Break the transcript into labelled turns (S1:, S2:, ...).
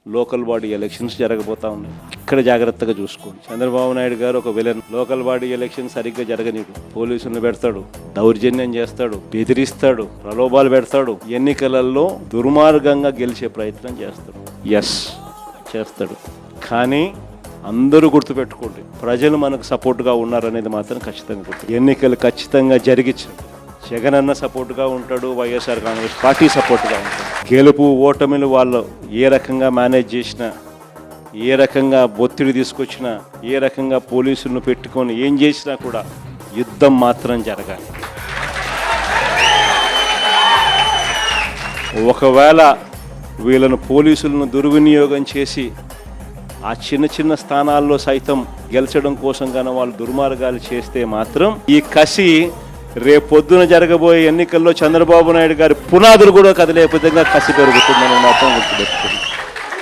S1: Local body elections జరగబోతా ఉన్నాయి. ఇక్కడ జాగ్రత్తగా చూసుకోండి. చంద్రబాబు నాయుడు గారు ఒక విలన్. లోకల్ బాడీ ఎలక్షన్ సరిగ్గా జరగనీడు. పోలీసులను పెడతాడు, దౌర్జన్యం చేస్తాడు, బెదిరిస్తాడు, ప్రలోభాలు పెడతాడు, ఎన్నికలలో దుర్మార్గంగా గెలిచే ప్రయత్నం చేస్తాడు. ఎస్ చేస్తాడు. కానీ అందరూ గుర్తుపెట్టుకోండి, ప్రజలు మనకు సపోర్ట్గా ఉన్నారనేది మాత్రం ఖచ్చితంగా గుర్తు. ఎన్నికలు ఖచ్చితంగా జరిగించారు. జగన్ అన్న సపోర్ట్గా ఉంటాడు, వైఎస్ఆర్ కాంగ్రెస్ పార్టీ సపోర్ట్గా ఉంటాడు. గెలుపు ఓటమిలు వాళ్ళు ఏ రకంగా మేనేజ్ చేసినా, ఏ రకంగా ఒత్తిడి తీసుకొచ్చినా, ఏ రకంగా పోలీసులను పెట్టుకొని ఏం చేసినా కూడా యుద్ధం మాత్రం జరగాలి. ఒకవేళ వీళ్ళను పోలీసులను దుర్వినియోగం చేసి ఆ చిన్న చిన్న స్థానాల్లో సైతం గెలిచడం కోసం గాన వాళ్ళు దుర్మార్గాలు చేస్తే మాత్రం ఈ కసి రేపొద్దున జరగబోయే ఎన్నికల్లో చంద్రబాబు నాయుడు గారి పునాదులు కూడా కదిలే విధంగా కసి పెరుగుతుందని మాత్రం గుర్తుపెట్టుకుంది.